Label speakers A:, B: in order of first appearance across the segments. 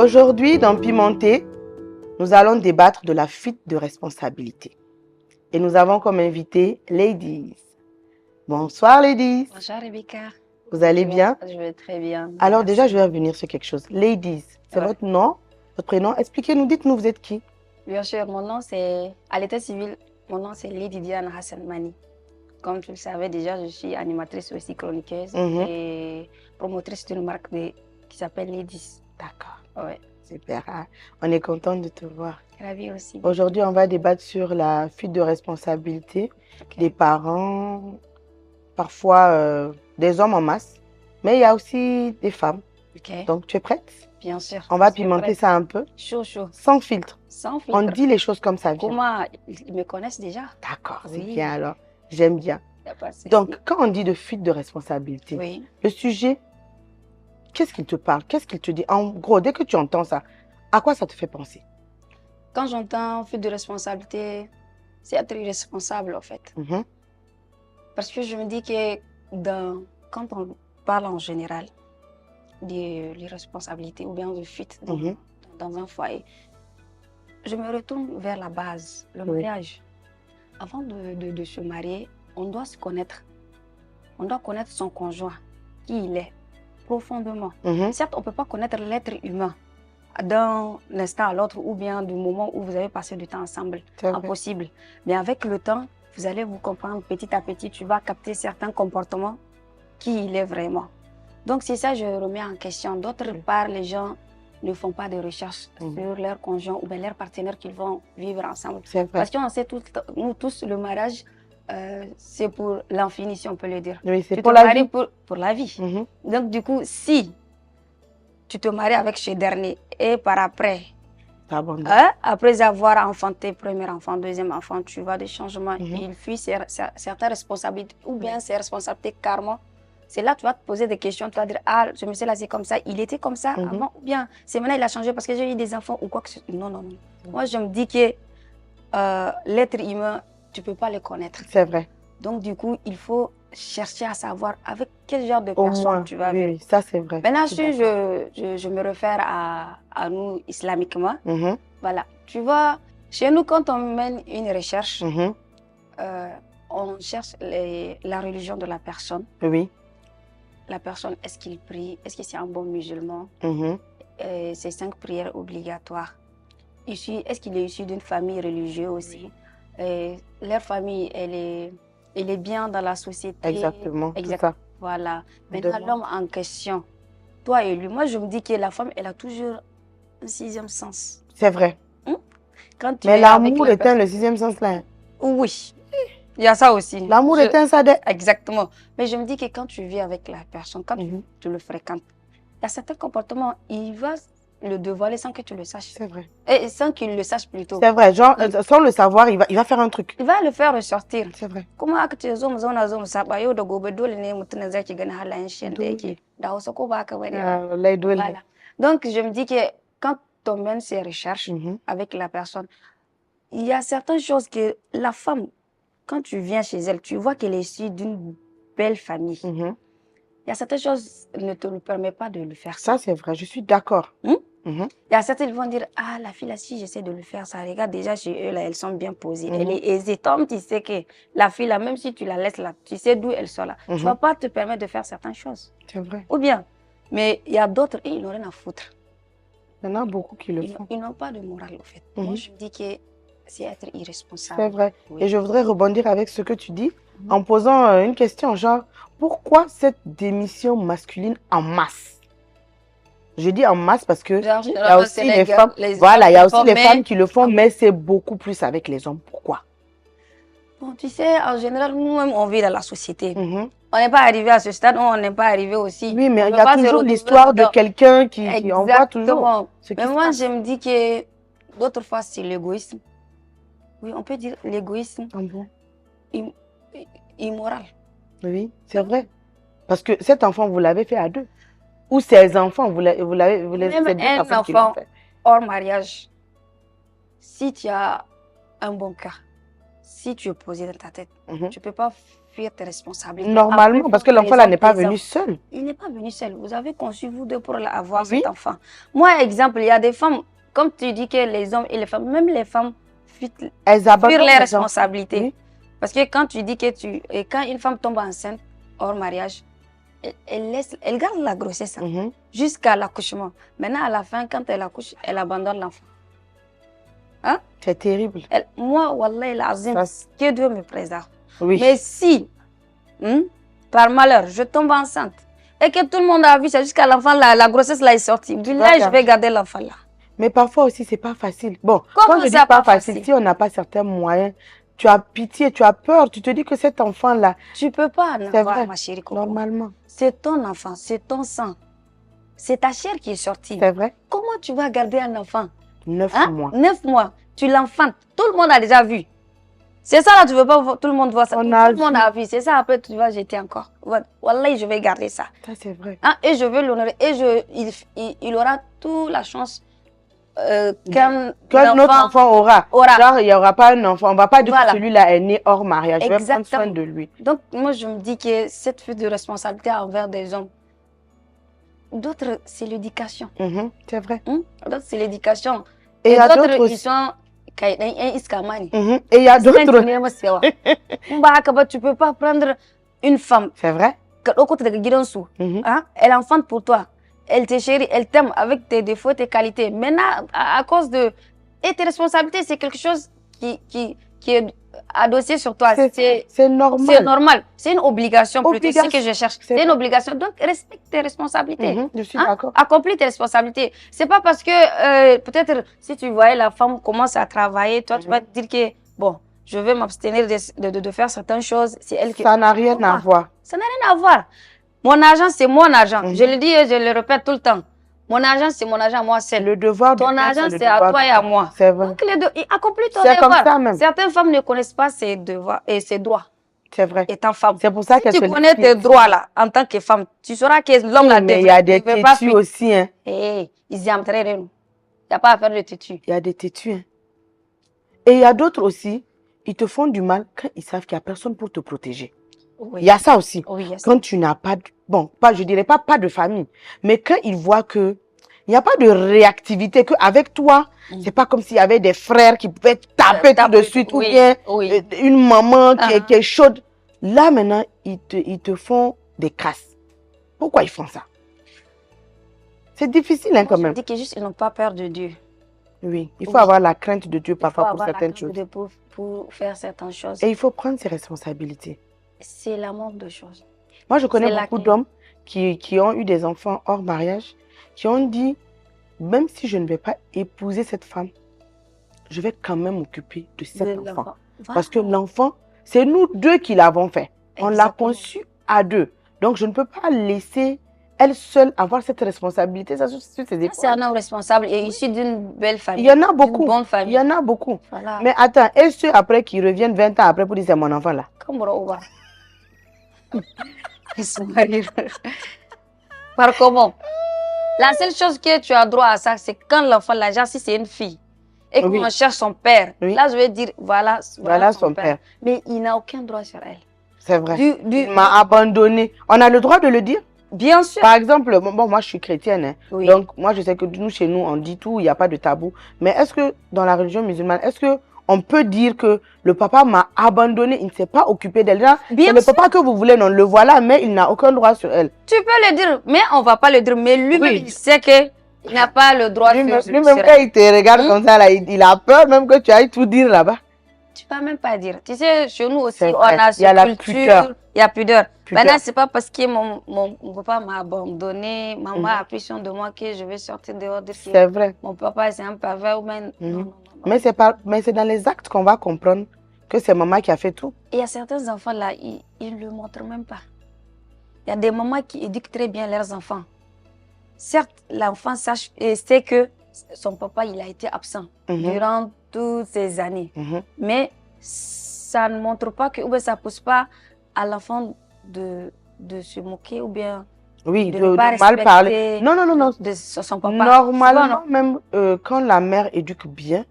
A: Aujourd'hui, dans Pimenté, nous allons débattre de la fuite de responsabilité. Et nous avons comme invité Ladies. Bonsoir Ladies.
B: Bonjour Rebecca.
A: Vous allez bien?
B: Je vais très bien.
A: Alors
B: Merci.
A: déjà, je vais revenir sur quelque chose. Ladies, c'est votre nom, votre prénom. Expliquez-nous, dites-nous, vous êtes qui?
B: Bien sûr, mon nom c'est, à l'état civil, mon nom c'est Lady Diana Hassan Mani. Comme tu le savais déjà, je suis animatrice aussi chroniqueuse et promotrice d'une marque qui s'appelle Ladies.
A: D'accord.
B: Ouais.
A: Super. On est content de te voir.
B: Ravie aussi.
A: Aujourd'hui, on va débattre sur la fuite de responsabilité des parents, parfois des hommes en masse, mais il y a aussi des femmes. Donc, tu es prête?
B: Bien sûr.
A: On va pimenter ça un peu.
B: Chaud, chaud.
A: Sans filtre.
B: Sans filtre.
A: On dit les choses comme ça.
B: Comment ils me connaissent déjà?
A: D'accord, c'est bien alors. J'aime bien.
B: Y a pas de souci.
A: Donc, quand on dit de fuite de responsabilité, le sujet, qu'est-ce qu'il te parle? Qu'est-ce qu'il te dit? En gros, dès que tu entends ça, à quoi ça te fait penser?
B: Quand j'entends fuite de responsabilité, c'est être irresponsable en fait. Parce que je me dis que quand on parle en général de l'irresponsabilité ou bien de fuite dans un foyer, je me retourne vers la base, le mariage. Avant de se marier, on doit se connaître. On doit connaître son conjoint, qui il est, profondément. Certes, on ne peut pas connaître l'être humain d'un instant à l'autre ou bien du moment où vous avez passé du temps ensemble. Impossible. Mais avec le temps, vous allez vous comprendre petit à petit, tu vas capter certains comportements, qui il est vraiment. Donc c'est ça que je remets en question. D'autre part, les gens ne font pas de recherches sur leur conjoint ou bien leur partenaire qu'ils vont vivre ensemble. Parce qu'on sait nous tous, le mariage, c'est pour l'infini, si on peut le dire.
A: Oui, c'est
B: tu
A: pour
B: te
A: la
B: maries
A: vie.
B: Pour la vie. Donc du coup, si tu te maries avec ce dernier et par après, après avoir enfanté premier enfant, deuxième enfant, tu vois des changements, il fuit certaines responsabilités ou bien ses responsabilités carrément. C'est là que tu vas te poser des questions, tu vas dire, ah, je me suis laissé comme ça, il était comme ça avant, ou bien c'est maintenant il a changé parce que j'ai eu des enfants ou quoi que ce soit. Non, non, non. Moi, je me dis que l'être humain, tu ne peux pas le connaître.
A: C'est vrai.
B: Donc, du coup, il faut chercher à savoir avec quel genre de personne tu vas vivre.
A: Oui, ça c'est vrai.
B: Maintenant, si je me réfère à nous islamiquement, voilà. Tu vois, chez nous, quand on mène une recherche, on cherche la religion de la personne.
A: Oui.
B: La personne, est-ce qu'il prie? Est-ce que c'est un bon musulman? Ces 5 prières obligatoires. Est-ce qu'il est issu d'une famille religieuse aussi? Leur famille, elle est bien dans la société.
A: Exactement. Ça.
B: Voilà. Maintenant, l'homme en question, toi et lui, moi je me dis que la femme, elle a toujours un 6e sens.
A: C'est vrai.
B: Quand
A: mais l'amour éteint le 6e sens là.
B: Oui. Il y a ça aussi.
A: L'amour éteint ça.
B: Exactement. Mais je me dis que quand tu vis avec la personne, quand tu le fréquentes, il y a certains comportements, il va le dévoiler sans que tu le saches.
A: C'est vrai.
B: Et sans qu'il le sache plutôt.
A: C'est vrai. Genre, sans le savoir, il va faire un truc.
B: Il va le faire ressortir.
A: C'est vrai.
B: Comment tu zo mu zauna zo mu saba yau da gobe dole ne mutum zaki gani halayen shi da yake da Hausa ko ba ka bane. Voilà. Donc je me dis que quand on mène ses recherches avec la personne, il y a certaines choses que la femme, quand tu viens chez elle, tu vois qu'elle est issue d'une belle famille. Il y a certaines choses qui ne te le permettent pas de le faire.
A: Ça, c'est vrai, je suis d'accord.
B: Il y a certains qui vont dire, ah, la fille là, si j'essaie de le faire, ça regarde déjà chez eux, là, elles sont bien posées. Elle est aisée. Tom, tu sais que la fille là, même si tu la laisses là, tu sais d'où elle sort là. Tu ne vas pas te permettre de faire certaines choses.
A: C'est vrai.
B: Ou bien, mais il y a d'autres, ils n'ont rien à foutre.
A: Il y en a beaucoup qui le font.
B: Ils n'ont pas de morale, en fait. Moi, je me dis que c'est être irresponsable.
A: C'est vrai. Oui. Et je voudrais rebondir avec ce que tu dis en posant une question, genre, pourquoi cette démission masculine en masse? Je dis en masse parce que il y a aussi les femmes, voilà, il y a aussi les femmes qui le font, mais c'est beaucoup plus avec les hommes. Pourquoi?
B: Bon, tu sais, en général, nous-mêmes, on vit dans la société. On n'est pas arrivé à ce stade où on n'est pas arrivé aussi.
A: Oui, mais il y a toujours l'histoire de quelqu'un qui envoie toujours.
B: Mais moi, je me dis que d'autres fois, c'est l'égoïsme. Oui, on peut dire l'égoïsme immoral.
A: Oui, c'est vrai. Parce que cet enfant, vous l'avez fait à deux. Ou ces enfants, vous les
B: même un enfant hors mariage, si tu as un bon cas, si tu es posé dans ta tête, tu ne peux pas fuir tes responsabilités.
A: Normalement, parce que l'enfant là n'est pas venu seul.
B: Il n'est pas venu seul. Vous avez conçu vous deux pour avoir cet enfant. Moi, exemple, il y a des femmes, comme tu dis que les hommes et les femmes, même les femmes fuient les responsabilités. Oui. Parce que quand tu dis que quand une femme tombe enceinte hors mariage, elle garde la grossesse jusqu'à l'accouchement. Maintenant, à la fin, quand elle accouche, elle abandonne l'enfant. Hein?
A: C'est terrible.
B: Moi, Wallah, l'azim, que Dieu me préserve. Oui. Mais si, par malheur, je tombe enceinte et que tout le monde a vu ça jusqu'à l'enfant, la grossesse là est sortie, là, je vais garder l'enfant là.
A: Mais parfois aussi, c'est pas facile. Bon, quand je dis pas facile, si on n'a pas certains moyens, tu as pitié, tu as peur, tu te dis que cet enfant-là...
B: Tu peux pas en avoir, ma chérie.
A: Normalement.
B: C'est ton enfant, c'est ton sang. C'est ta chair qui est sortie.
A: C'est vrai.
B: Comment tu vas garder un enfant?
A: 9 mois.
B: 9 mois. Tu l'enfantes. Tout le monde a déjà vu. C'est ça là, tu veux pas tout le monde voit ça. Tout le monde a vu. C'est ça, après tu vas jeter encore. Wallah, je vais garder ça.
A: Ça, c'est vrai.
B: Et je veux l'honorer. Et il aura toute la chance qu'un
A: notre enfant aura. Genre, il n'y aura pas un enfant. On ne va pas dire que celui-là est né hors mariage. Je vais prendre soin de lui.
B: Donc, moi, je me dis que cette fuite de responsabilité envers des hommes, d'autres, c'est l'éducation.
A: C'est vrai.
B: D'autres, c'est l'éducation.
A: Et d'autres,
B: ils sont... Et
A: il y a d'autres...
B: Tu ne peux pas prendre une femme.
A: C'est vrai.
B: Elle enfante pour toi. Elle te chérit, elle t'aime avec tes défauts, tes qualités. Maintenant, à cause de... Et tes responsabilités, c'est quelque chose qui est adossé sur toi.
A: C'est normal.
B: C'est normal. C'est une obligation plutôt, c'est ce que je cherche. C'est une obligation. Donc, respecte tes responsabilités.
A: Je suis d'accord.
B: Accomplis tes responsabilités. C'est pas parce que, peut-être, si tu voyais la femme commence à travailler, toi, tu vas te dire que, bon, je vais m'abstenir de faire certaines choses. C'est elle qui...
A: Ça n'a rien à voir.
B: Ça n'a rien à voir. Mon argent, c'est mon argent. Je le dis et je le répète tout le temps. Mon argent, c'est mon argent, moi seul.
A: Le devoir de
B: ton argent, c'est à toi et à moi.
A: C'est vrai.
B: Donc, accomplis ton devoir.
A: C'est comme ça même.
B: Certaines femmes ne connaissent pas ses devoirs et ses droits.
A: C'est vrai.
B: Étant femme.
A: C'est pour ça que
B: si tu connais tes droits là, en tant que femme, tu sauras que l'homme là
A: mais il y a des têtus aussi. Hein.
B: Ils y entraînent. Il n'y a pas à faire de têtus.
A: Il y a des têtus. Hein. Et il y a d'autres aussi, ils te font du mal quand ils savent qu'il n'y a personne pour te protéger. Oui. Il y a ça aussi.
B: Oui, il y a ça.
A: Quand tu n'as pas, je dirais pas de famille, mais quand ils voient que il n'y a pas de réactivité, qu'avec toi, c'est pas comme s'il y avait des frères qui pouvaient taper tout de suite, ou bien une maman qui est chaude. Là, maintenant, ils te font des crasses. Pourquoi ils font ça? C'est difficile quand même.
B: Je dis que juste, ils n'ont pas peur de Dieu.
A: Oui, il faut avoir la crainte de Dieu parfois pour certaines choses.
B: Pour faire certaines choses.
A: Et il faut prendre ses responsabilités.
B: C'est l'amour de choses.
A: Moi, je connais beaucoup d'hommes qui ont eu des enfants hors mariage, qui ont dit, même si je ne vais pas épouser cette femme, je vais quand même m'occuper de cet enfant. Voilà. Parce que l'enfant, c'est nous deux qui l'avons fait. Exactement. On l'a conçu à deux. Donc, je ne peux pas laisser elle seule avoir cette responsabilité. Ça,
B: c'est un homme responsable et issu d'une belle famille.
A: Il y en a beaucoup.
B: Bonne famille.
A: Il y en a beaucoup.
B: Voilà.
A: Mais attends, et ceux après qui reviennent 20 ans après pour dire c'est mon enfant là?
B: Comme ils se marient. Par comment? La seule chose que tu as droit à ça, c'est quand l'enfant, là, genre, si c'est une fille, et qu'on cherche son père, là, je vais dire, voilà son père. Mais il n'a aucun droit sur elle.
A: C'est vrai. Il m'a abandonné. On a le droit de le dire?
B: Bien sûr.
A: Par exemple, moi, je suis chrétienne. Hein. Donc, moi, je sais que nous, chez nous, on dit tout, il n'y a pas de tabou. Mais est-ce que, dans la religion musulmane, est-ce que on peut dire que le papa m'a abandonné, il ne s'est pas occupé d'elle? C'est le papa que vous voulez, non, le voilà, mais il n'a aucun droit sur elle.
B: Tu peux le dire, mais on ne va pas le dire. Mais lui-même, il sait qu'il n'a pas le droit sur elle.
A: Lui-même, quand il te regarde comme ça, là, il a peur même que tu ailles tout dire là-bas.
B: Tu ne peux même pas dire. Tu sais, chez nous aussi, on a cette culture, il y a pudeur. Maintenant, ce n'est pas parce que mon papa m'a abandonné, maman a pris soin de moi que je vais sortir dehors de
A: C'est vrai.
B: Mon papa, c'est un pervers ou même... Non.
A: Mais c'est dans les actes qu'on va comprendre que c'est maman qui a fait tout.
B: Et il y a certains enfants là, ils ne le montrent même pas. Il y a des mamans qui éduquent très bien leurs enfants. Certes, l'enfant sait que son papa il a été absent durant toutes ces années. Mais ça ne montre pas que, ou bien ça ne pousse pas à l'enfant de se moquer ou bien
A: de mal parler. Non.
B: De son papa.
A: Normalement, même quand la mère éduque bien,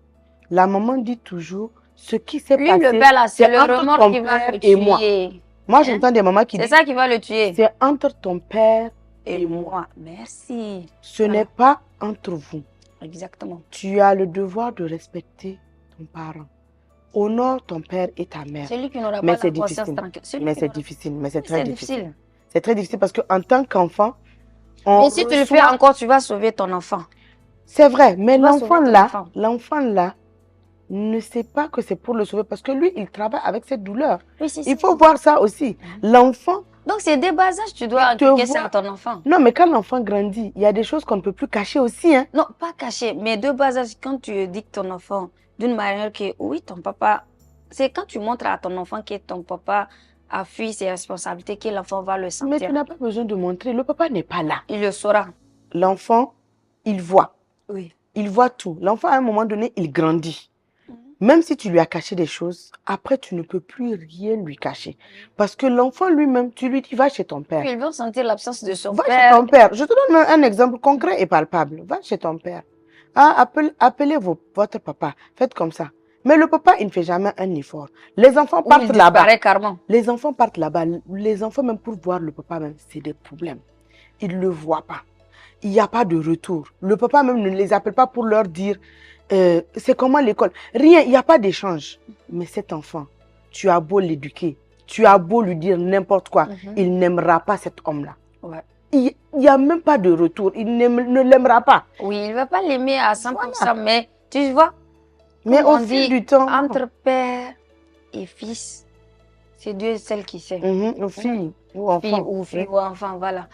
A: la maman dit toujours ce qui s'est passé.
B: Le père là, c'est le remords qui va le tuer.
A: moi. Moi, j'entends des mamans qui disent...
B: C'est ça qui va le tuer.
A: C'est entre ton père
B: et moi. Merci.
A: Ce n'est pas entre vous.
B: Exactement.
A: Tu as le devoir de respecter ton parent. Honore ton père et ta mère.
B: Celui qui n'aura pas la conscience tranquille.
A: Mais c'est difficile. Mais c'est très difficile. C'est très difficile parce qu'en tant qu'enfant,
B: mais si tu le fais encore, tu vas sauver ton enfant.
A: C'est vrai, mais l'enfant là ne sait pas que c'est pour le sauver parce que lui, il travaille avec cette douleur.
B: Oui,
A: il faut voir ça aussi. L'enfant...
B: Donc, c'est des bas âges, tu dois inculquer ça à ton enfant.
A: Non, mais quand l'enfant grandit, il y a des choses qu'on ne peut plus cacher aussi. Hein.
B: Non, pas cacher, mais de bas âge, quand tu éduques ton enfant d'une manière que, oui, ton papa... C'est quand tu montres à ton enfant que ton papa a fui ses responsabilités, que l'enfant va le sentir.
A: Mais tu n'as pas besoin de montrer. Le papa n'est pas là.
B: Il le saura.
A: L'enfant, il voit.
B: Oui.
A: Il voit tout. L'enfant, à un moment donné, il grandit. Même si tu lui as caché des choses, après, tu ne peux plus rien lui cacher. Parce que l'enfant lui-même, tu lui dis, va chez ton père.
B: Il veut sentir l'absence de son
A: père.
B: Va
A: chez ton père. Je te donne un exemple concret et palpable. Va chez ton père. Ah, appelez votre papa. Faites comme ça. Mais le papa, il ne fait jamais un effort. Les enfants partent là-bas. Les enfants partent là-bas. Les enfants, même pour voir le papa, même, c'est des problèmes. Ils ne le voient pas. Il n'y a pas de retour. Le papa même ne les appelle pas pour leur dire c'est comment l'école. Rien, il n'y a pas d'échange. Mais cet enfant, tu as beau l'éduquer, tu as beau lui dire n'importe quoi, il n'aimera pas cet homme-là.
B: Ouais.
A: Il n'y a même pas de retour. Il ne l'aimera pas.
B: Oui, il ne va pas l'aimer à 100%, voilà. Mais tu vois,
A: mais au fil du temps,
B: entre père et fils, c'est Dieu seul qui sait.
A: Fille ou enfant.
B: Fille ou enfant, voilà.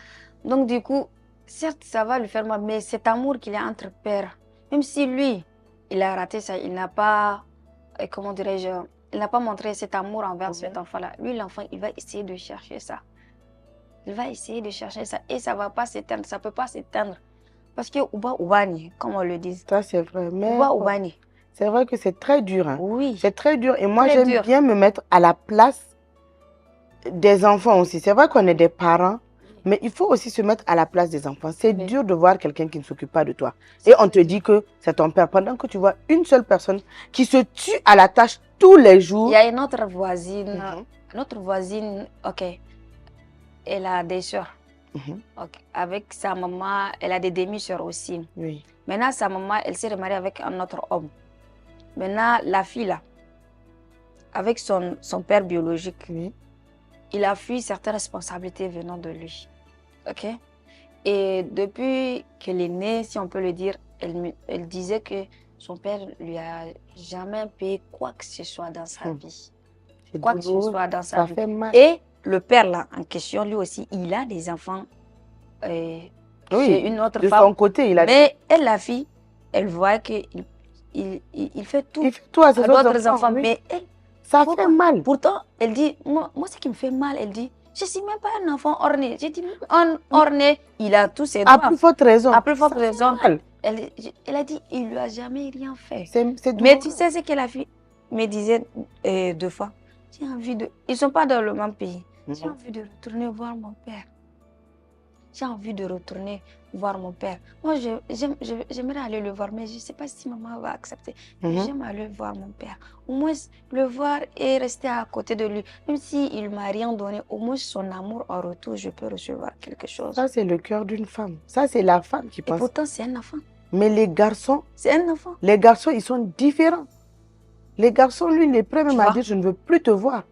B: Donc du coup, certes, ça va lui faire mal, mais cet amour qu'il y a entre pères, même si lui, il a raté ça, il n'a pas, comment dirais-je, il n'a pas montré cet amour envers cet enfant-là. Lui, l'enfant, il va essayer de chercher ça. Il va essayer de chercher ça et ça ne va pas s'éteindre, ça ne peut pas s'éteindre. Parce que Uba Ubani, comme on le dit.
A: Ça, c'est vrai. Mais
B: Uba Ubani.
A: C'est vrai que c'est très dur. Hein.
B: Oui.
A: C'est très dur. Et moi, j'aime bien me mettre à la place des enfants aussi. C'est vrai qu'on est des parents, mais il faut aussi se mettre à la place des enfants. C'est dur de voir quelqu'un qui ne s'occupe pas de toi. Et on te dit que c'est ton père. Pendant que tu vois une seule personne qui se tue à la tâche tous les jours.
B: Il y a une autre voisine. Notre voisine, ok, elle a des soeurs. Okay. Avec sa maman, elle a des demi-soeurs aussi.
A: Oui.
B: Maintenant, sa maman, elle s'est remariée avec un autre homme. Maintenant, la fille là, avec son père biologique, il a fui certaines responsabilités venant de lui. Ok? Et depuis qu'elle est née, si on peut le dire, elle disait que son père lui a jamais payé quoi que ce soit dans sa vie. Quoi que ce soit dans sa vie.
A: Fait mal.
B: Et le père là, en question, lui aussi, il a des enfants chez une autre femme.
A: De son côté, il a...
B: Mais elle, la fille, elle voit qu'il il fait tout,
A: à d'autres
B: enfants. Mais elle,
A: ça fait mal.
B: Pourtant, elle dit, moi, ce qui me fait mal, elle dit, je ne suis même pas un enfant orné. J'ai dit, un orné, il a tous ses droits.
A: À plus forte raison.
B: À plus forte raison. Elle a dit, il ne lui a jamais rien fait.
A: Mais
B: tu sais ce que la fille me disait deux fois. J'ai envie de... Ils ne sont pas dans le même pays. J'ai envie de retourner voir mon père. J'ai envie de retourner voir mon père. Moi, j'aimerais aller le voir, mais je ne sais pas si maman va accepter. J'aime aller voir mon père. Au moins, le voir et rester à côté de lui. Même s'il ne m'a rien donné, au moins son amour en retour, je peux recevoir quelque chose.
A: Ça, c'est le cœur d'une femme. Ça, c'est la femme qui pense.
B: Et pourtant, c'est un enfant.
A: Mais les garçons...
B: C'est un enfant.
A: Les garçons, ils sont différents. Les garçons, lui, il est prêt même à dire, je ne veux plus te voir.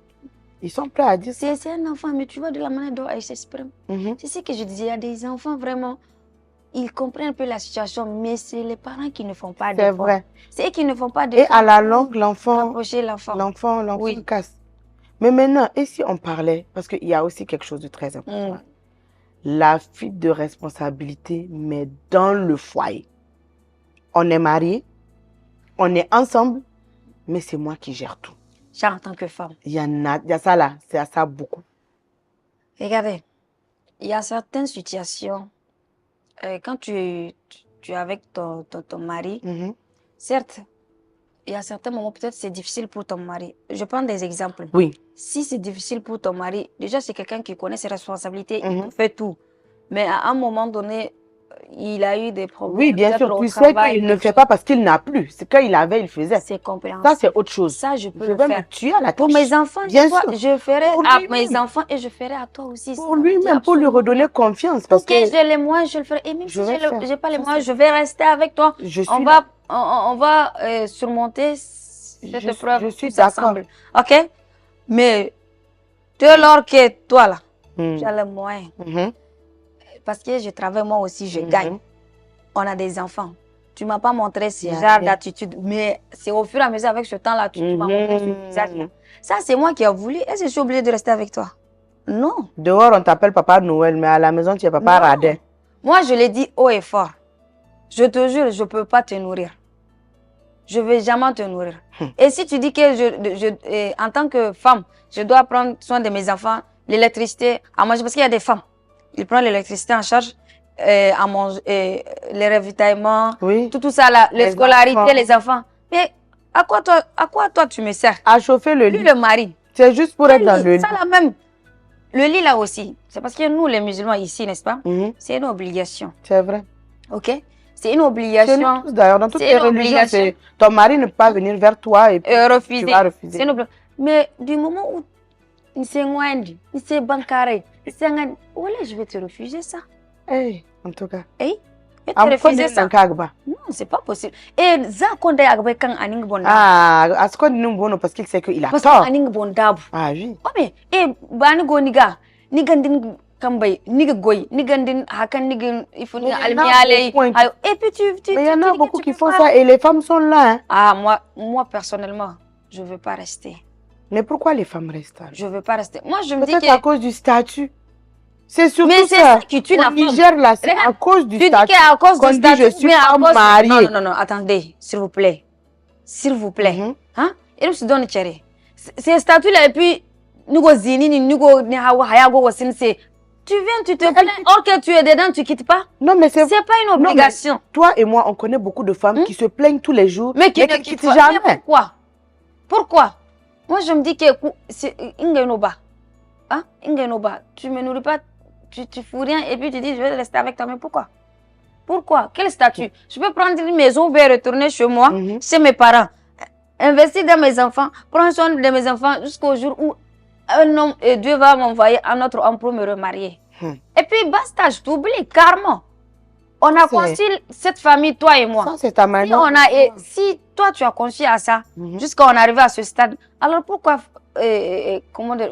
A: Ils sont prêts à dire ça.
B: C'est un enfant, mais tu vois de la manière dont il s'exprime. C'est ce que je disais, il y a des enfants vraiment, ils comprennent un peu la situation, mais c'est les parents qui ne font pas d'efforts.
A: C'est vrai.
B: C'est eux qui ne font pas d'efforts.
A: Et à la longue, l'enfant
B: oui.
A: casse. Mais maintenant, et si on parlait, parce qu'il y a aussi quelque chose de très important, la fuite de responsabilité, mais dans le foyer. On est mariés, on est ensemble, mais c'est moi qui gère tout.
B: En tant que femme.
A: Il y a ça là, c'est à ça beaucoup.
B: Regardez, il y a certaines situations, quand tu es avec ton mari, certes, il y a certains moments, peut-être c'est difficile pour ton mari. Je prends des exemples.
A: Oui.
B: Si c'est difficile pour ton mari, déjà c'est quelqu'un qui connaît ses responsabilités, il fait tout. Mais à un moment donné, il a eu des problèmes.
A: Oui, bien sûr, tu sais qu'il ne fait pas parce qu'il n'a plus. C'est quand il avait, il faisait.
B: C'est compréhensible.
A: Ça, c'est autre chose.
B: Ça, je peux
A: le
B: faire.
A: Me tuer à la
B: pour mes enfants,
A: bien sûr.
B: Je ferai à mes enfants et je ferai à toi aussi.
A: Pour lui-même, pour lui redonner confiance. Parce que
B: j'ai les moyens, je le ferai. Et même si je n'ai pas les moyens, je vais rester avec toi. On va surmonter cette épreuve.
A: Je suis d'accord.
B: OK? Mais dès lors que toi, là, tu as les moyens. Parce que je travaille moi aussi, je gagne. On a des enfants. Tu ne m'as pas montré ce genre d'attitude. Mais c'est au fur et à mesure avec ce temps-là, tu m'as montré ce visage-là. Ça, c'est moi qui ai voulu. Est-ce que je suis obligée de rester avec toi? Non.
A: Dehors, on t'appelle Papa Noël, mais à la maison, tu es Papa Radin.
B: Moi, je l'ai dit haut et fort. Je te jure, je ne peux pas te nourrir. Je ne vais jamais te nourrir. Et si tu dis que en tant que femme, je dois prendre soin de mes enfants, l'électricité, à manger, parce qu'il y a des femmes. Ils prennent l'électricité en charge, à manger, les ravitaillements, tout ça, là, les scolarités, les enfants. Mais à quoi toi tu me sers?
A: À chauffer le lit.
B: Lui, le mari.
A: C'est juste pour être dans le lit.
B: Ça, là même. Le lit, là aussi. C'est parce que nous, les musulmans ici, n'est-ce pas? C'est une obligation.
A: C'est vrai.
B: OK? C'est une obligation.
A: C'est nous tous d'ailleurs. Dans toutes les religions, ton mari ne peut pas venir vers toi et puis tu vas refuser.
B: C'est une obligation. Mais du moment où il s'est ngoindi, il s'est bancaré, voilà, je vais te refuser ça.
A: Hey, en tout cas.
B: Hey, je vais te refuser ça. Non, c'est pas possible. Et ça, quand il y a quelqu'un à Ning Bonda.
A: Ah, à ce qu'on dit non, parce qu'il sait qu'il a tort.
B: Parce qu'il Ning Bonda.
A: Ah oui.
B: Oh, mais, Bani go niga, nigandin kambay, niga goy, nigandin hakan nigin, il faut almiale. Et puis
A: mais il y en a beaucoup qui font ça et les femmes sont là. Hein.
B: Ah, moi, personnellement, je ne veux pas rester.
A: Mais pourquoi les femmes restent là?
B: Je ne veux pas rester. Moi, je me dis que...
A: Peut-être à cause du statut. C'est surtout
B: mais c'est ça qui tue la femme.
A: Niger, là, c'est à cause du statut.
B: Tu dis qu'à cause du statut,
A: je suis pas mariée.
B: Non, attendez, s'il vous plaît. S'il vous plaît. Hein? Et nous se donne tchéré. Ces statuts-là, et puis, nous go zini, nous go hayago wasinse. Tu viens, tu te plains. Or que tu es dedans, tu ne quittes pas.
A: Non, mais c'est
B: pas une obligation.
A: Non, toi et moi, on connaît beaucoup de femmes qui se plaignent tous les jours,
B: mais qui ne quittent jamais. Mais pourquoi? Moi, je me dis que c'est Ingenoba. Hein? Ingenoba. Tu ne me nourris pas, tu fous rien et puis tu dis je vais rester avec toi. Mais pourquoi? Pourquoi? Quel statut? Je peux prendre une maison, je vais retourner chez moi, chez mes parents, investir dans mes enfants, prendre soin de mes enfants jusqu'au jour où un homme et Dieu va m'envoyer un autre homme pour me remarier. Et puis basta, je t'oublie carrément. On a construit cette famille, toi et moi.
A: Ça, c'est ta manière.
B: Si toi, tu as conçu à ça, jusqu'à on arrive à ce stade, alors pourquoi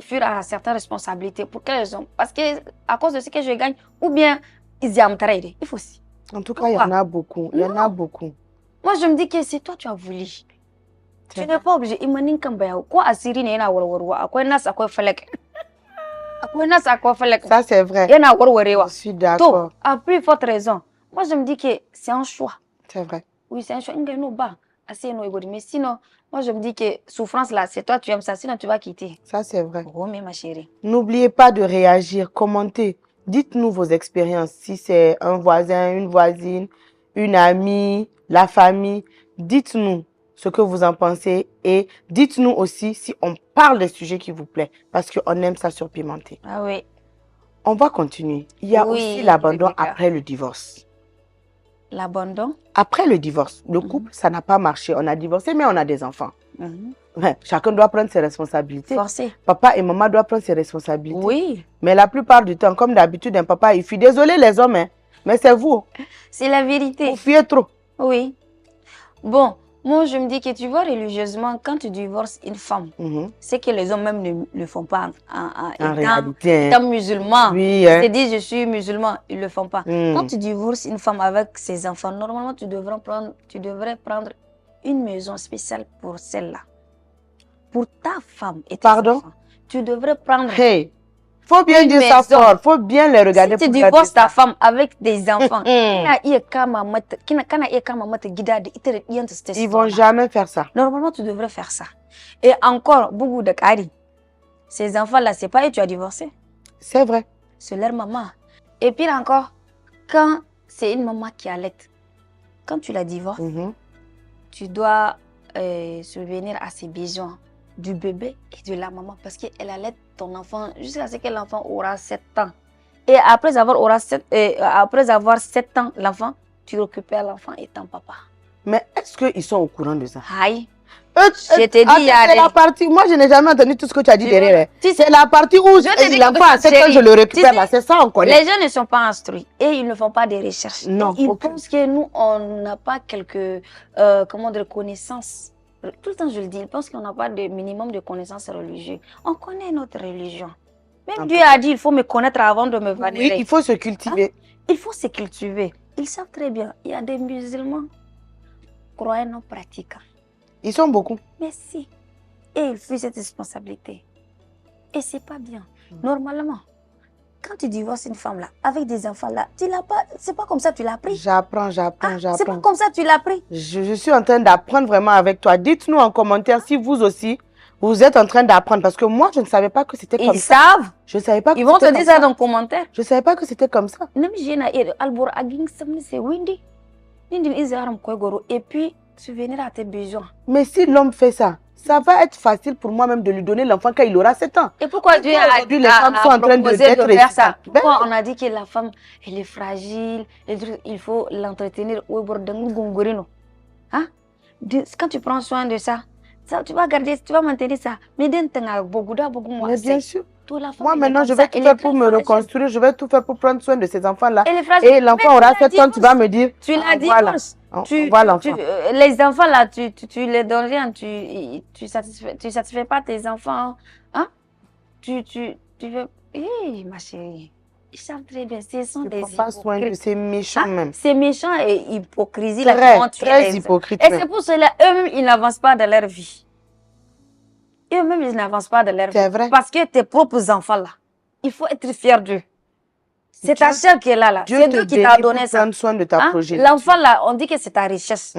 B: fuir à certaines responsabilités? Pour quelles raisons? Parce que à cause de ce que je gagne, ou bien ils y amènent. Il faut aussi.
A: En tout cas, il y en a beaucoup. Il y en a beaucoup.
B: Moi, je me dis que c'est toi, tu as voulu. Tu n'es pas obligé. Quoi Assiri n'est pas quoi nas à quoi falek.
A: Ça, c'est vrai.
B: Je
A: suis d'accord.
B: À plus forte raison. Moi, je me dis que c'est un choix.
A: C'est vrai.
B: Oui, c'est un choix. Mais sinon, moi, je me dis que souffrance là, c'est toi, tu aimes ça. Sinon, tu vas quitter.
A: Ça, c'est vrai.
B: Oh, mais ma chérie.
A: N'oubliez pas de réagir, commenter. Dites-nous vos expériences. Si c'est un voisin, une voisine, une amie, la famille, dites-nous ce que vous en pensez et dites-nous aussi si on parle des sujets qui vous plaisent parce qu'on aime ça surpimenter.
B: Ah oui.
A: On va continuer. Il y a aussi l'abandon après le divorce.
B: L'abandon?
A: Après le divorce, le couple, ça n'a pas marché. On a divorcé, mais on a des enfants. Chacun doit prendre ses responsabilités.
B: Forcé.
A: Papa et maman doivent prendre ses responsabilités.
B: Oui.
A: Mais la plupart du temps, comme d'habitude, un papa, il fuit. Désolé les hommes, hein, mais c'est vous.
B: C'est la vérité.
A: Vous fuyez trop.
B: Oui. Bon, moi je me dis que tu vois religieusement, quand tu divorces une femme, c'est que les hommes même ne le font pas en réalité. Étant musulman.
A: Oui.
B: Ils te disent je suis musulman, ils ne le font pas. Quand tu divorces une femme avec ses enfants, normalement tu devrais prendre une maison spéciale pour celle-là. Pour ta femme et tes enfants. Tu devrais prendre...
A: Hey, faut bien dire ça fort, faut bien les regarder.
B: Si tu divorces ta femme avec des enfants, ils
A: vont jamais faire ça.
B: Normalement, tu devrais faire ça. Et encore, beaucoup de cari. Ces enfants-là, c'est pas eux que tu as divorcé.
A: C'est vrai.
B: C'est leur maman. Et puis encore, quand c'est une maman qui allait, quand tu la divorces, tu dois subvenir à ses besoins du bébé et de la maman parce qu'elle allait ton enfant jusqu'à ce que l'enfant aura 7 ans. Et après avoir 7 ans, l'enfant, tu récupères l'enfant étant papa.
A: Mais est-ce qu'ils sont au courant de ça?
B: Aïe. Je t'ai dit,
A: c'est la partie. Moi, je n'ai jamais entendu tout ce que tu as dit derrière. C'est la partie où l'enfant a 7 ans, je le récupère là. C'est ça, on connaît.
B: Les gens ne sont pas instruits et ils ne font pas des recherches.
A: Non.
B: Ils pensent que nous, on n'a pas quelques connaissances. Tout le temps, je le dis, ils pensent qu'on n'a pas de minimum de connaissances religieuses. On connaît notre religion. Même Dieu a dit, il faut me connaître avant de me vénérer.
A: Oui, il faut se cultiver.
B: Il faut se cultiver. Ils savent très bien. Il y a des musulmans croyants non pratiquants.
A: Ils sont beaucoup.
B: Mais si. Et ils fuient cette responsabilité. Et c'est pas bien. Normalement, quand tu divorces une femme là, avec des enfants là, tu l'as pas. C'est pas comme ça que tu l'as pris.
A: J'apprends.
B: C'est pas comme ça que tu l'as pris.
A: Je suis en train d'apprendre vraiment avec toi. Dites-nous en commentaire si vous aussi, vous êtes en train d'apprendre. Parce que moi, je ne savais pas que c'était comme ça.
B: Ils savent.
A: Je ne savais pas que
B: ils vont te dire ça dans les commentaires.
A: Je ne savais pas que c'était comme ça.
B: Et puis, subvenir à tes besoins.
A: Mais si l'homme fait ça, ça va être facile pour moi-même de lui donner l'enfant quand il aura 7 ans.
B: Et pourquoi Dieu
A: aujourd'hui les femmes sont en train de faire
B: ça? Pourquoi on a dit que la femme, elle est fragile, il faut l'entretenir. Hein? Quand tu prends soin de ça, tu vas garder, tu vas maintenir ça. Mais
A: bien sûr. Moi maintenant, je vais tout faire pour me reconstruire, je vais tout faire pour prendre soin de ces enfants-là. Et l'enfant aura 7 ans, tu vas me dire,
B: tu l'as dit,
A: voilà.
B: Les enfants là, tu les donnes rien, tu satisfais pas tes enfants, hein? Tu veux, ma chérie, ils savent très bien, ce sont des hypocrites.
A: Pas soin de ces méchants même.
B: C'est méchant et hypocrisie
A: très hypocrite.
B: Et c'est pour cela eux-mêmes ils n'avancent pas dans leur vie. Eux-mêmes ils n'avancent pas dans leur vie.
A: C'est vrai.
B: Parce que tes propres enfants là, il faut être fier d'eux. C'est ta chair qui est là. C'est Dieu qui t'a donné ça.
A: Prendre soin de ta progéniture.
B: L'enfant là, on dit que c'est ta richesse.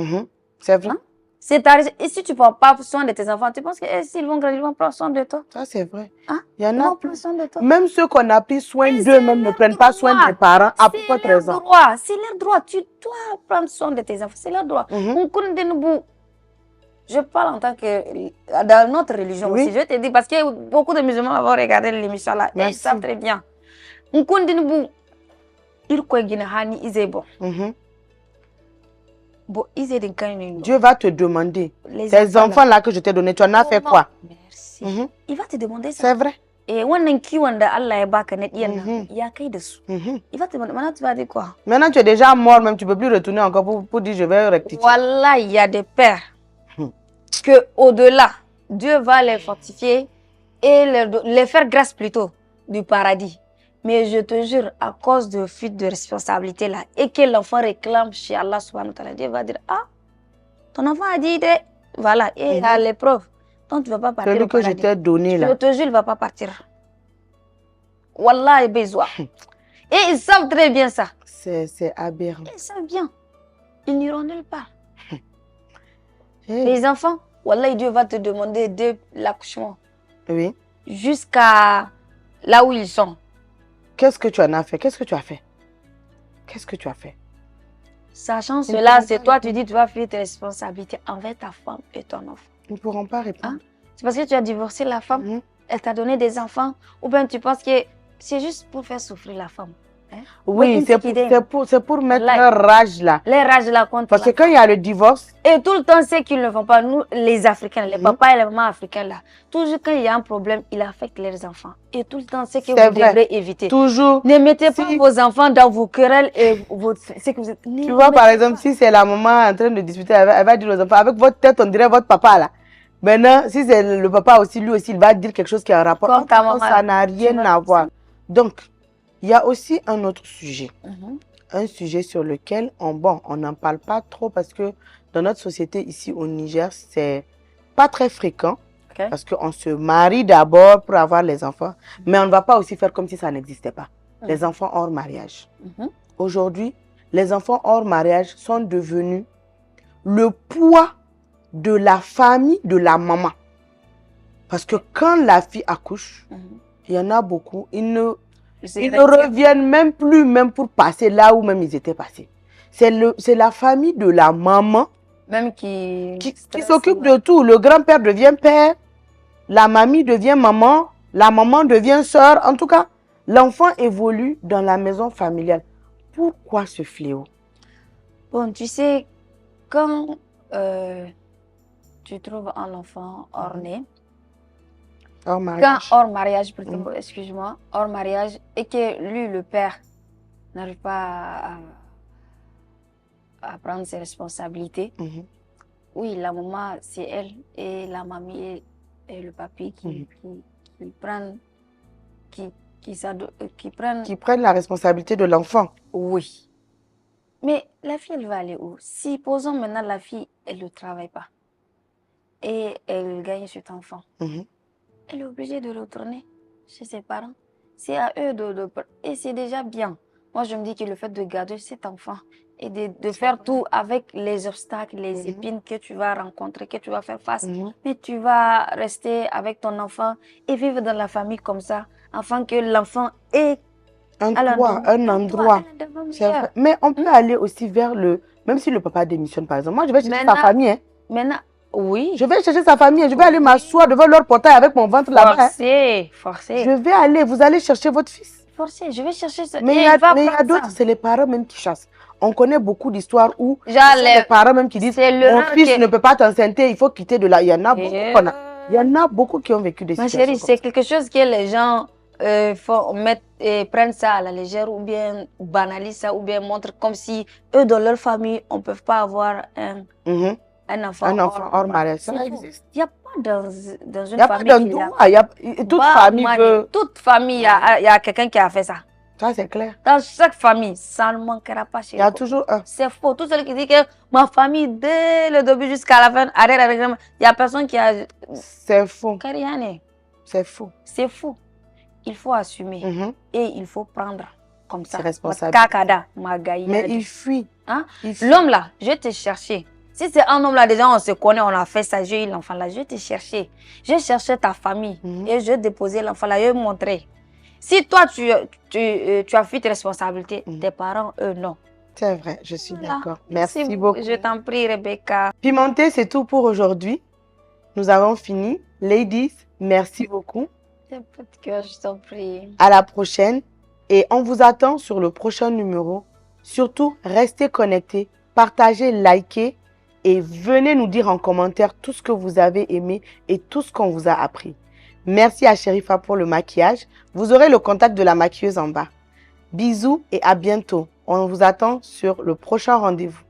A: C'est vrai.
B: C'est ta richesse. Et si tu ne prends pas soin de tes enfants, tu penses que s'ils vont grandir, ils vont prendre soin de toi?
A: Ça, c'est vrai.
B: Il y en a plus. Soin de toi.
A: Même ceux qu'on a pris soin d'eux-mêmes ne prennent pas soin des parents. À pourquoi raison?
B: C'est leur droit. Tu dois prendre soin de tes enfants. C'est leur droit. Je parle en tant que dans notre religion aussi. Je te dis parce que beaucoup de musulmans vont regarder l'émission là. Et ils savent très bien. Dieu
A: va te demander. Ces enfants-là que je t'ai donnés, tu en as fait quoi?
B: Merci. Il va te demander ça.
A: C'est vrai.
B: Et il va te demander, maintenant tu vas dire quoi?
A: Maintenant tu es déjà mort, même tu ne peux plus retourner encore pour dire je vais rectifier.
B: Voilà, il y a des pères que au-delà, Dieu va les fortifier et les faire grâce plutôt du paradis. Mais je te jure, à cause de fuite de responsabilité là, et que l'enfant réclame chez Allah subhanahu wa ta'ala, Dieu va dire, ton enfant a dit, voilà, et à l'épreuve, donc tu ne vas pas partir.
A: Celui que je t'ai donné là.
B: Je te jure, il ne va pas partir. Wallah et besoin. Et ils savent très bien ça.
A: C'est aberrant.
B: Ils savent bien. Ils n'iront nulle part. Les enfants, Wallah, Dieu va te demander de l'accouchement.
A: Oui.
B: Jusqu'à là où ils sont.
A: Qu'est-ce que tu en as fait? Qu'est-ce que tu as fait? Qu'est-ce que tu as fait?
B: Sachant cela, c'est toi, tu dis, tu vas faire tes responsabilités envers ta femme et ton enfant.
A: Ils ne pourront pas répondre.
B: C'est parce que tu as divorcé la femme, elle t'a donné des enfants, ou bien tu penses que c'est juste pour faire souffrir la femme.
A: Oui, c'est pour mettre leur rage là.
B: Les rages là contre.
A: Parce que quand il y a le divorce.
B: Et tout le temps, c'est qu'ils ne font pas, nous les Africains, les papas et les mamans africains là. Toujours quand il y a un problème, il affecte leurs enfants. Et tout le temps, c'est que vous devrez éviter.
A: Toujours.
B: Ne mettez pas vos enfants dans vos querelles et c'est que vous êtes.
A: Tu vois, par exemple, si c'est la maman en train de discuter, elle va dire aux enfants, avec votre tête, on dirait votre papa là. Maintenant, si c'est le papa aussi, lui aussi, il va dire quelque chose qui a un rapport.
B: Comme ta maman,
A: ça n'a rien à voir. Donc, il y a aussi un autre sujet. Un sujet sur lequel on n'en parle pas trop parce que dans notre société ici au Niger, c'est pas très fréquent. Parce qu'on se marie d'abord pour avoir les enfants. Mais on ne va pas aussi faire comme si ça n'existait pas. Les enfants hors mariage. Aujourd'hui, les enfants hors mariage sont devenus le poids de la famille de la maman. Parce que quand la fille accouche, il y en a beaucoup, ils ne reviennent même plus, même pour passer là où même ils étaient passés. C'est la famille de la maman
B: même qui
A: s'occupe de tout. Le grand-père devient père, la mamie devient maman, la maman devient sœur. En tout cas, L'enfant évolue dans la maison familiale. Pourquoi ce fléau?
B: Bon, tu sais, quand tu trouves un enfant hors-né,
A: hors mariage,
B: hors mariage plutôt, excuse-moi, hors mariage, et que lui, le père, n'arrive pas à prendre ses responsabilités, oui, la maman, c'est elle, et la mamie et le papy qui prennent
A: la responsabilité de l'enfant.
B: Oui. Mais la fille, elle va aller où? Si, posons maintenant, la fille, elle ne travaille pas et elle gagne cet enfant, elle est obligée de retourner chez ses parents. C'est à eux et c'est déjà bien. Moi, je me dis que le fait de garder cet enfant et de faire tout avec les obstacles, les épines que tu vas rencontrer, que tu vas faire face, mais tu vas rester avec ton enfant et vivre dans la famille comme ça, afin que l'enfant ait
A: un endroit. Mais on peut aller aussi vers même si le papa démissionne, par exemple. Moi, je vais chercher sa famille. Hein.
B: Maintenant, oui.
A: Je vais chercher sa famille. Je vais aller m'asseoir devant leur portail avec mon ventre là-bas.
B: Forcé.
A: Je vais aller. Vous allez chercher votre fils.
B: Forcé. Je vais chercher ça.
A: Mais il y a d'autres, c'est les parents même qui chassent. On connaît beaucoup d'histoires où les parents même qui disent mon fils ne peut pas t'enceinter, il faut quitter de là. Il y en a beaucoup. Il y en a beaucoup qui ont vécu des situations.
B: Ma chérie, c'est quelque chose que les gens prennent ça à la légère ou bien banalisent ça ou bien montrent comme si eux dans leur famille on ne peut pas avoir un enfant
A: hors mariage. Ça existe.
B: Il n'y a pas dans une famille.
A: Toute famille veut.
B: Toute famille, il y a quelqu'un qui a fait ça.
A: Ça, c'est clair.
B: Dans chaque famille, ça ne manquera pas chez
A: Il y a toujours un.
B: C'est faux. Tout celui qui dit que ma famille, dès le début jusqu'à la fin, il n'y a personne qui a.
A: C'est faux.
B: C'est faux. C'est faux. Il faut assumer et il faut prendre comme ça.
A: C'est responsable. Mais il fuit.
B: Hein? L'homme là, je vais te chercher. Si c'est un homme là, déjà on se connaît, on a fait ça, j'ai eu l'enfant là, je vais te chercher. Je vais chercher ta famille et je vais déposer l'enfant là, je vais montrer. Si toi tu as fui tes responsabilités, tes parents, eux non.
A: C'est vrai, je suis d'accord. Merci beaucoup.
B: Je t'en prie, Rebecca.
A: Pimenté, c'est tout pour aujourd'hui. Nous avons fini. Ladies, merci beaucoup.
B: Je t'en prie.
A: À la prochaine. Et on vous attend sur le prochain numéro. Surtout, restez connectés, partagez, likez et venez nous dire en commentaire tout ce que vous avez aimé et tout ce qu'on vous a appris. Merci à Sherifa pour le maquillage. Vous aurez le contact de la maquilleuse en bas. Bisous et à bientôt. On vous attend sur le prochain rendez-vous.